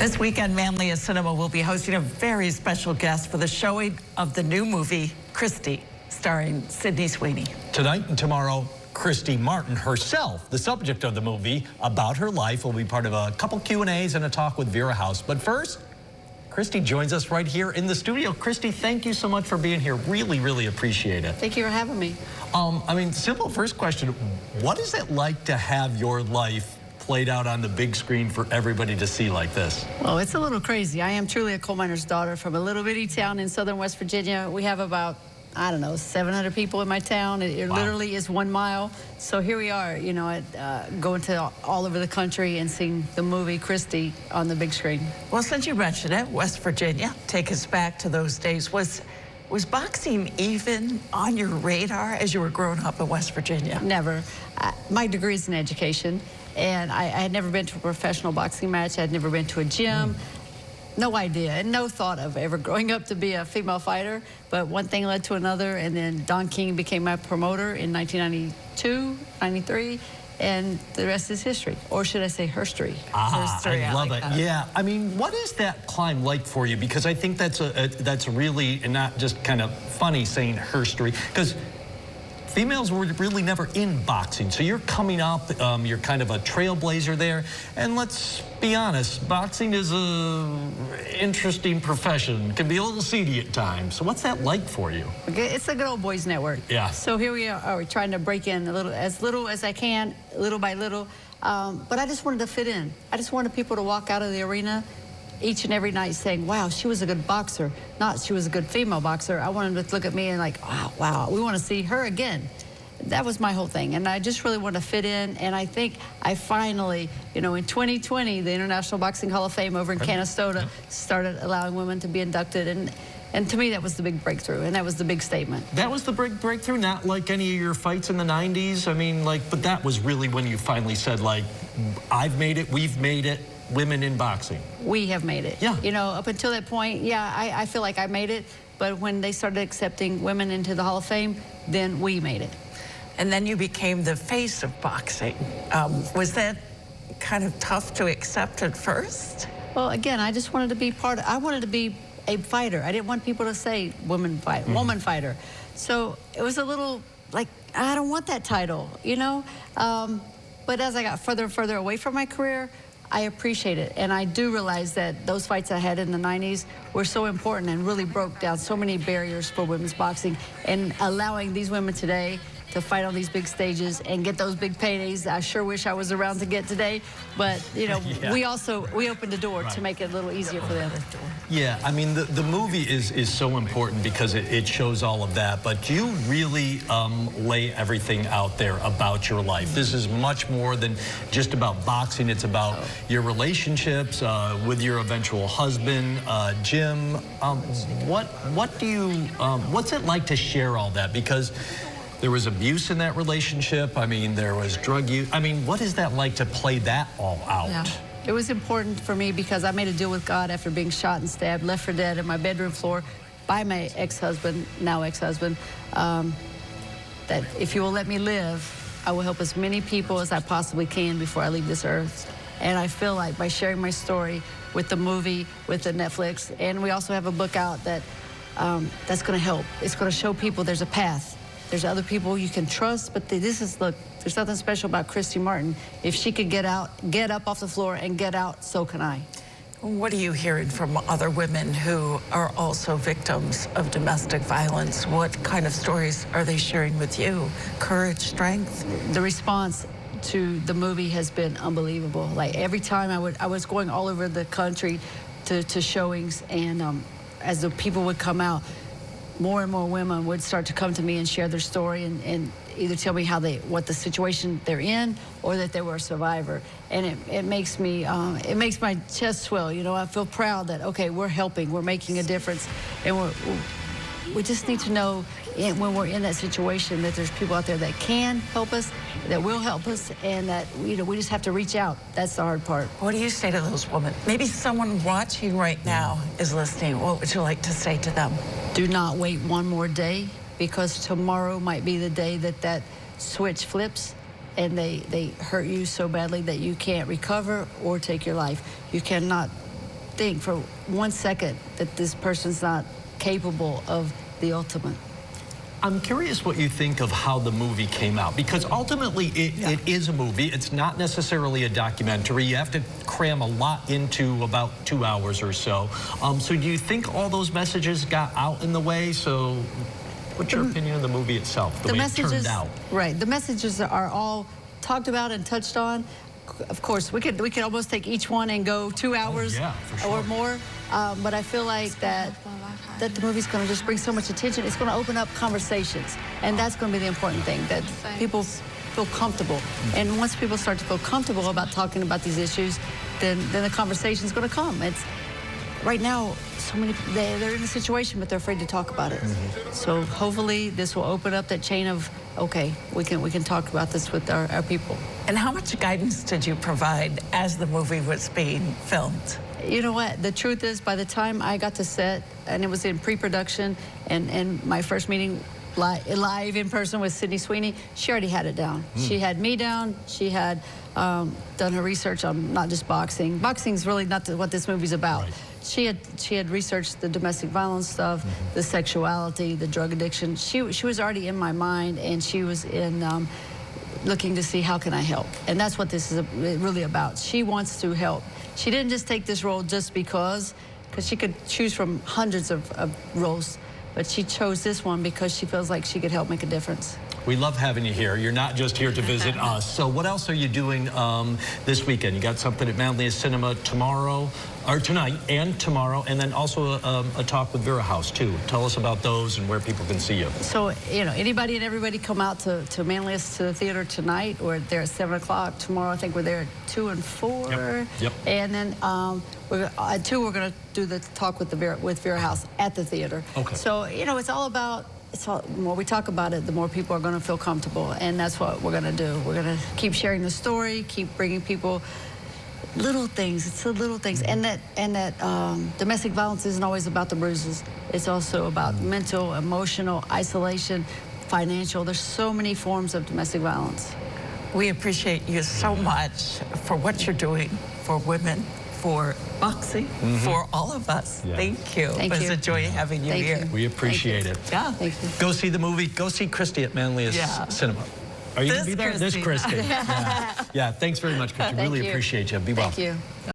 This weekend, Manlius Cinema will be hosting a very special guest for the showing of the new movie, Christy, starring Sydney Sweeney. Tonight and tomorrow, Christy Martin herself, the subject of the movie, about her life, will be part of a couple Q&As and a talk with Vera House. But first, Christy joins us right here in the studio. Christy, thank you so much for being here. Really, really appreciate it. Thank you for having me. Simple first question. What is it like to have your life played out on the big screen for everybody to see like this? Well, it's a little crazy. I am truly a coal miner's daughter from a little bitty town in southern West Virginia. We have about, I don't know, 700 people in my town. It wow. Literally is 1 mile. So here we are, you know, going to all over the country and seeing the movie Christy on the big screen. Well, since you mentioned it, West Virginia, take us back to those days. Was boxing even on your radar as you were growing up in West Virginia? Never. My degree is in education, and I had never been to a professional boxing match. I had never been to a gym. No idea, and no thought of ever growing up to be a female fighter. But one thing led to another, and then Don King became my promoter in 1992, 93, and the rest is history. Or should I say herstory? I love it. Yeah, I mean, what is that climb like for you? Because I think that's really not just kind of funny saying herstory, because females were really never in boxing. So you're coming up, you're kind of a trailblazer there. And let's be honest, boxing is an interesting profession. It can be a little seedy at times. So what's that like for you? It's a good old boys network. Yeah. So here we are, we're trying to break in as little as I can, little by little. But I just wanted to fit in. I just wanted people to walk out of the arena each and every night saying, wow, she was a good boxer, not she was a good female boxer. I wanted them to look at me and like, wow, we want to see her again. That was my whole thing, and I just really wanted to fit in, and I think I finally, you know, in 2020, the International Boxing Hall of Fame over in Canastota started allowing women to be inducted, and to me, that was the big breakthrough, and that was the big statement. That was the big breakthrough, not like any of your fights in the 90s? I mean, like, but that was really when you finally said, like, I've made it, we've made it, women in boxing. We have made it. Yeah. You know, up until that point, yeah, I feel like I made it, but when they started accepting women into the Hall of Fame, then we made it. And then you became the face of boxing. Was that kind of tough to accept at first? Well, again, I just wanted to be I wanted to be a fighter. I didn't want people to say woman fighter. So it was a little like, I don't want that title, you know? But as I got further and further away from my career, I appreciate it. And I do realize that those fights I had in the 90s were so important and really broke down so many barriers for women's boxing, and allowing these women today to fight on these big stages and get those big paydays. I sure wish I was around to get today, but you know, yeah. we opened the door to make it a little easier for them. Yeah, I mean, the movie is so important because it shows all of that, but you really lay everything out there about your life. This is much more than just about boxing. It's about your relationships with your eventual husband, Jim. What's it like to share all that? Because there was abuse in that relationship. I mean, there was drug use. I mean, what is that like to play that all out? Yeah. It was important for me because I made a deal with God after being shot and stabbed, left for dead on my bedroom floor by my ex-husband, now ex-husband, that if you will let me live, I will help as many people as I possibly can before I leave this earth. And I feel like by sharing my story with the movie, with the Netflix, and we also have a book out that that's going to help. It's going to show people there's a path. There's other people you can trust, but look, there's nothing special about Christy Martin. If she could get up off the floor and get out, so can I. What are you hearing from other women who are also victims of domestic violence? What kind of stories are they sharing with you? Courage, strength? The response to the movie has been unbelievable. Like every time I was going all over the country to showings, and as the people would come out, more and more women would start to come to me and share their story and either tell me what the situation they're in, or that they were a survivor. And it makes me, it makes my chest swell. You know, I feel proud that, okay, we're helping, we're making a difference, and we just need to know when we're in that situation that there's people out there that can help us, that will help us, and that we just have to reach out. That's the hard part. What do you say to those women? Maybe someone watching right now is listening. What would you like to say to them? Do not wait one more day, because tomorrow might be the day that switch flips and they hurt you so badly that you can't recover or take your life. You cannot think for 1 second that this person's not capable of the ultimate. I'm curious what you think of how the movie came out, because ultimately it is a movie. It's not necessarily a documentary. You have to cram a lot into about 2 hours or so. So do you think all those messages got out in the way? So what's your opinion of the movie itself, the way it turned out? Right, the messages are all talked about and touched on. Of course, we could almost take each one and go 2 hours or more. But I feel like that the movie's going to just bring so much attention. It's going to open up conversations, and that's going to be the important thing, that people feel comfortable. And once people start to feel comfortable about talking about these issues, then the conversation's going to come. It's right now, so many they're in a situation, but they're afraid to talk about it. So hopefully, this will open up that chain of, okay, we can talk about this with our people. And how much guidance did you provide as the movie was being filmed? You know what? The truth is, by the time I got to set, and it was in pre-production, and my first meeting live in person with Sydney Sweeney, she already had it down. She had me down. She had done her research on not just boxing. Boxing's really not what this movie's about. Right. She had researched the domestic violence stuff, the sexuality, the drug addiction. She was already in my mind, and she was in looking to see how can I help. And that's what this is really about. She wants to help. She didn't just take this role just because she could choose from hundreds of roles, but she chose this one because she feels like she could help make a difference. We love having you here. You're not just here to visit us. So what else are you doing this weekend? You got something at Manlius Cinema tomorrow, or tonight and tomorrow, and then also a talk with Vera House too. Tell us about those and where people can see you. So, you know, anybody and everybody come out to Manlius to the theater tonight. We're there at 7 o'clock. Tomorrow, I think we're there at 2 and 4. Yep. And then at 2, we're going to do the talk with Vera House at the theater. Okay. So, you know, it's all about, the more we talk about it, the more people are going to feel comfortable, and that's what we're going to do. We're going to keep sharing the story, keep bringing people little things. It's the little things, and that domestic violence isn't always about the bruises. It's also about mental, emotional, isolation, financial. There's so many forms of domestic violence. We appreciate you so much for what you're doing for women, for boxing, for all of us. Yeah. Thank you. Thank it was you. a joy having you here. We appreciate it. Yeah. Thank you. Go see the movie. Go see Christy at Manlius Cinema. Are you going to be there? This Christy. Yeah. Thanks very much, Christy. Really appreciate you. Be well. Thank you.